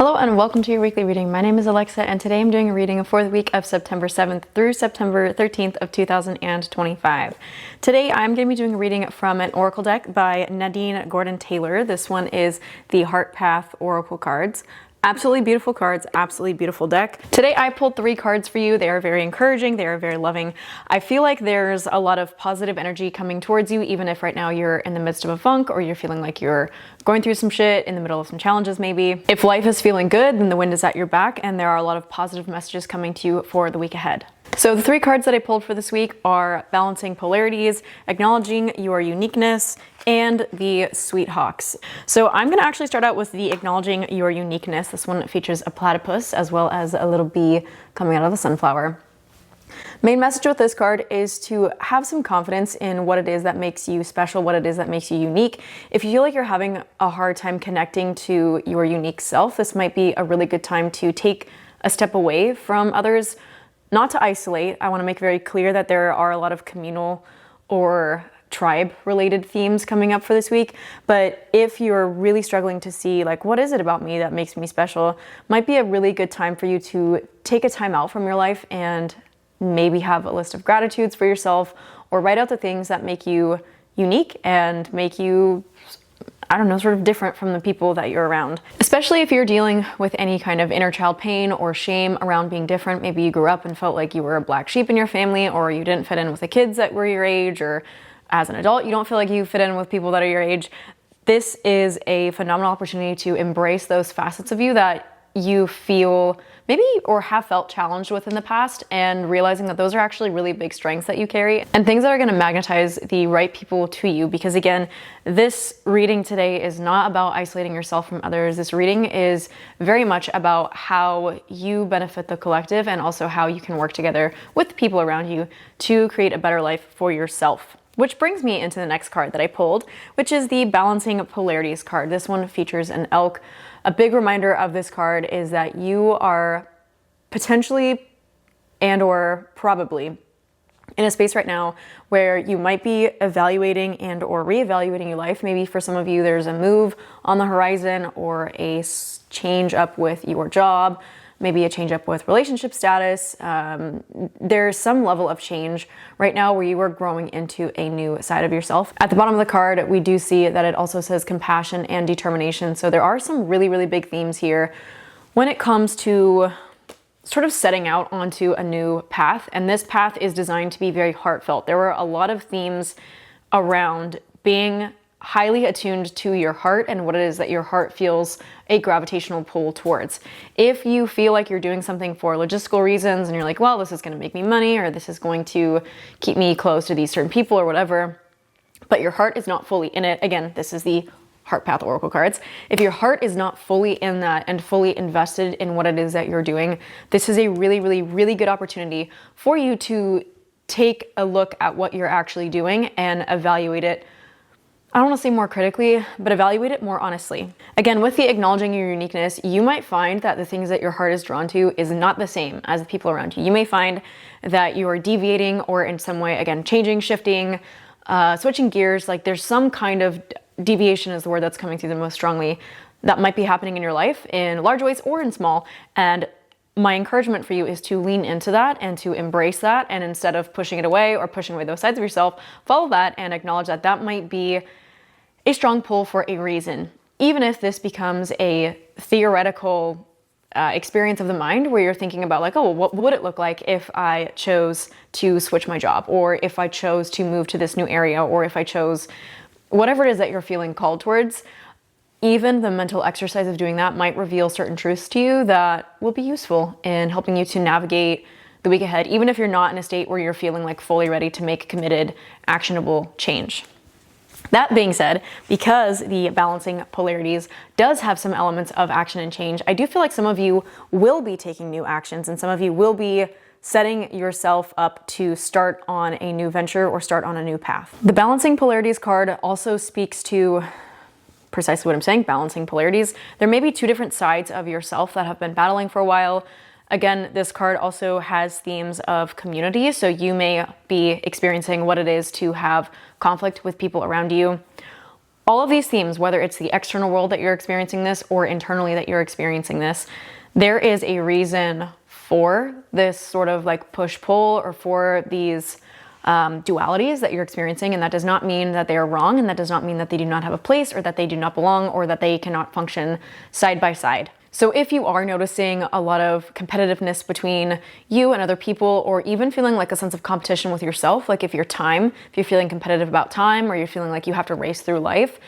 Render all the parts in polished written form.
Hello and welcome to your weekly reading. My name is Alexa and today I'm doing a reading for the week of September 7th through September 13th of 2025. Today I'm going to be doing a reading from an oracle deck by Nadine Gordon-Taylor. This one is the Heart Path Oracle cards. Absolutely beautiful cards, absolutely beautiful deck. Today I pulled 3 cards for you. They are very encouraging, they are very loving. I feel like there's a lot of positive energy coming towards you, even if right now you're in the midst of a funk or you're feeling like you're going through some shit, in the middle of some challenges maybe. If life is feeling good, then the wind is at your back and there are a lot of positive messages coming to you for the week ahead. So the 3 cards that I pulled for this week are Balancing Polarities, Acknowledging Your Uniqueness, and the Sweet Hawks. So I'm going to actually start out with the Acknowledging Your Uniqueness. This one features a platypus as well as a little bee coming out of a sunflower. Main message with this card is to have some confidence in what it is that makes you special, what it is that makes you unique. If you feel like you're having a hard time connecting to your unique self, this might be a really good time to take a step away from others. Not to isolate. I want to make very clear that there are a lot of communal or tribe-related themes coming up for this week, but if you're really struggling to see, like, what is it about me that makes me special, might be a really good time for you to take a time out from your life and maybe have a list of gratitudes for yourself or write out the things that make you unique and make you, I don't know, sort of different from the people that you're around. Especially if you're dealing with any kind of inner child pain or shame around being different. Maybe you grew up and felt like you were a black sheep in your family, or you didn't fit in with the kids that were your age, or as an adult you don't feel like you fit in with people that are your age. This is a phenomenal opportunity to embrace those facets of you that you feel maybe or have felt challenged with in the past, and realizing that those are actually really big strengths that you carry and things that are going to magnetize the right people to you. Because again, this reading today is not about isolating yourself from others. This reading is very much about how you benefit the collective and also how you can work together with the people around you to create a better life for yourself. Which brings me into the next card that I pulled, which is the Balancing Polarities card. This one features an elk. A big reminder of this card is that you are potentially and or probably in a space right now where you might be evaluating and or reevaluating your life. Maybe for some of you there's a move on the horizon or a change up with your job, maybe a change up with relationship status. There's some level of change right now where you are growing into a new side of yourself. At the bottom of the card, we do see that it also says compassion and determination. So there are some really, really big themes here when it comes to sort of setting out onto a new path. And this path is designed to be very heartfelt. There were a lot of themes around being highly attuned to your heart and what it is that your heart feels a gravitational pull towards. If you feel like you're doing something for logistical reasons and you're like, well, this is going to make me money, or this is going to keep me close to these certain people or whatever, but your heart is not fully in it. Again, this is the Heart Path Oracle cards. If your heart is not fully in that and fully invested in what it is that you're doing, this is a really, really, really good opportunity for you to take a look at what you're actually doing and evaluate it. I don't want to say more critically, but evaluate it more honestly. Again, with the acknowledging your uniqueness, you might find that the things that your heart is drawn to is not the same as the people around you. You may find that you are deviating or in some way, again, changing, shifting, switching gears. Like there's some kind of deviation is the word that's coming through the most strongly that might be happening in your life in large ways or in small. And my encouragement for you is to lean into that and to embrace that. And instead of pushing it away or pushing away those sides of yourself, follow that and acknowledge that that might be a strong pull for a reason. Even if this becomes a theoretical experience of the mind where you're thinking about like, oh, well, what would it look like if I chose to switch my job, or if I chose to move to this new area, or if I chose whatever it is that you're feeling called towards. Even the mental exercise of doing that might reveal certain truths to you that will be useful in helping you to navigate the week ahead, even if you're not in a state where you're feeling like fully ready to make committed, actionable change. That being said, because the Balancing Polarities does have some elements of action and change, I do feel like some of you will be taking new actions and some of you will be setting yourself up to start on a new venture or start on a new path. The Balancing Polarities card also speaks to precisely what I'm saying, balancing polarities. There may be 2 different sides of yourself that have been battling for a while. Again, this card also has themes of community, so you may be experiencing what it is to have conflict with people around you. All of these themes, whether it's the external world that you're experiencing this or internally that you're experiencing this, there is a reason for this sort of like push-pull or for these dualities that you're experiencing. And that does not mean that they are wrong, and that does not mean that they do not have a place or that they do not belong or that they cannot function side by side. So if you are noticing a lot of competitiveness between you and other people, or even feeling like a sense of competition with yourself, like if you're feeling competitive about time, or you're feeling like you have to race through life,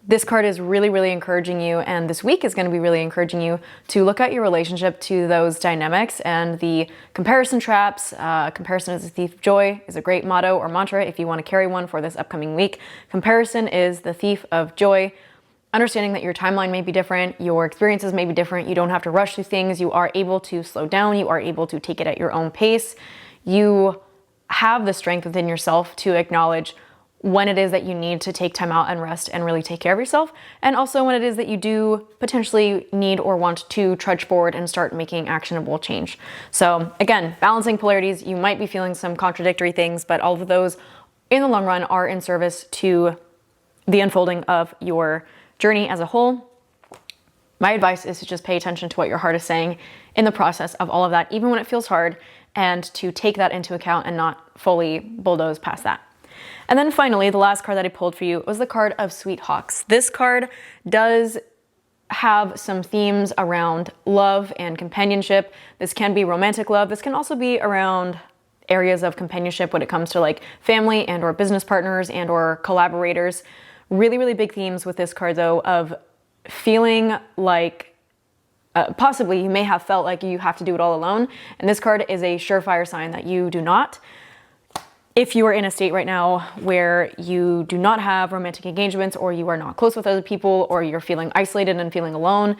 this card is really, really encouraging you, and this week is going to be really encouraging you to look at your relationship to those dynamics and the comparison traps. Comparison is the thief of joy is a great motto or mantra if you want to carry one for this upcoming week. Comparison is the thief of joy. Understanding that your timeline may be different, your experiences may be different, you don't have to rush through things, you are able to slow down, you are able to take it at your own pace. You have the strength within yourself to acknowledge when it is that you need to take time out and rest and really take care of yourself, and also when it is that you do potentially need or want to trudge forward and start making actionable change. So again, balancing polarities, you might be feeling some contradictory things, but all of those in the long run are in service to the unfolding of your journey as a whole. My advice is to just pay attention to what your heart is saying in the process of all of that, even when it feels hard, and to take that into account and not fully bulldoze past that. And then finally, the last card that I pulled for you was the card of Sweet Hawks. This card does have some themes around love and companionship. This can be romantic love. This can also be around areas of companionship when it comes to like family and or business partners and or collaborators. Really, really big themes with this card though, of feeling like possibly you may have felt like you have to do it all alone. And this card is a surefire sign that you do not. If you are in a state right now where you do not have romantic engagements, or you are not close with other people, or you're feeling isolated and feeling alone,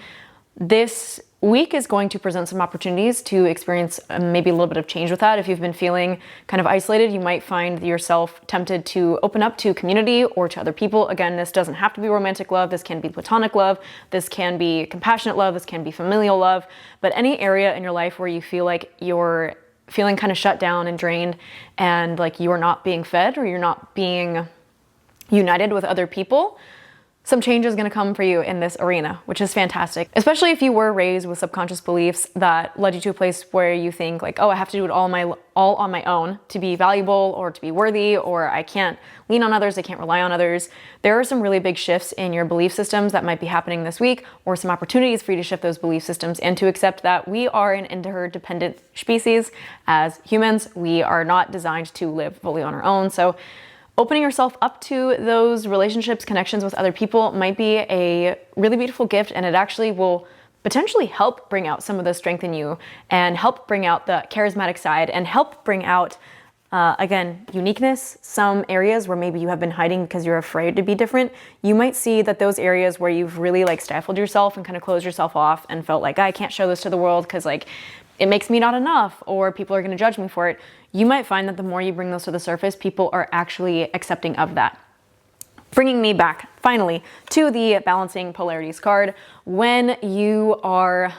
this week is going to present some opportunities to experience maybe a little bit of change with that. If you've been feeling kind of isolated, you might find yourself tempted to open up to community or to other people. Again, this doesn't have to be romantic love. This can be platonic love. This can be compassionate love. This can be familial love. But any area in your life where you feel like you're feeling kind of shut down and drained, and like you're not being fed or you're not being united with other people, some change is going to come for you in this arena, which is fantastic. Especially if you were raised with subconscious beliefs that led you to a place where you think like, oh, I have to do it all on my own to be valuable or to be worthy, or I can't lean on others, I can't rely on others. There are some really big shifts in your belief systems that might be happening this week, or some opportunities for you to shift those belief systems and to accept that we are an interdependent species. As humans, we are not designed to live fully on our own. So opening yourself up to those relationships, connections with other people might be a really beautiful gift, and it actually will potentially help bring out some of the strength in you and help bring out the charismatic side and help bring out, again, uniqueness. Some areas where maybe you have been hiding because you're afraid to be different, you might see that those areas where you've really like stifled yourself and kind of closed yourself off and felt like I can't show this to the world because like it makes me not enough, or people are going to judge me for it. You might find that the more you bring those to the surface, people are actually accepting of that. Bringing me back, finally, to the balancing polarities card. When you are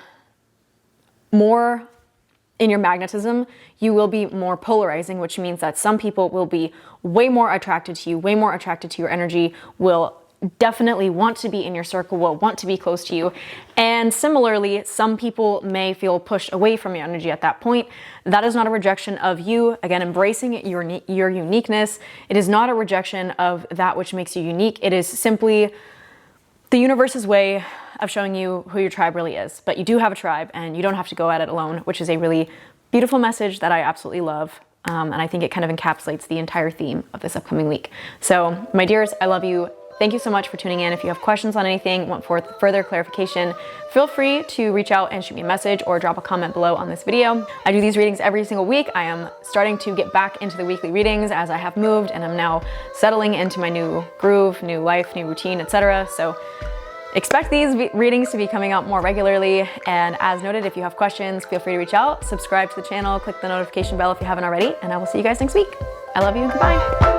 more in your magnetism, you will be more polarizing, which means that some people will be way more attracted to you, way more attracted to your energy, will definitely want to be in your circle, will want to be close to you. And similarly, some people may feel pushed away from your energy at that point. That is not a rejection of you. Again, embracing your uniqueness. It is not a rejection of that which makes you unique. It is simply the universe's way of showing you who your tribe really is. But you do have a tribe, and you don't have to go at it alone, which is a really beautiful message that I absolutely love. And I think it kind of encapsulates the entire theme of this upcoming week. So my dears, I love you. Thank you so much for tuning in. If you have questions on anything, want further clarification, feel free to reach out and shoot me a message or drop a comment below on this video. I do these readings every single week. I am starting to get back into the weekly readings as I have moved, and I'm now settling into my new groove, new life, new routine, etc. So expect these readings to be coming out more regularly. And as noted, if you have questions, feel free to reach out, subscribe to the channel, click the notification bell if you haven't already, and I will see you guys next week. I love you and goodbye.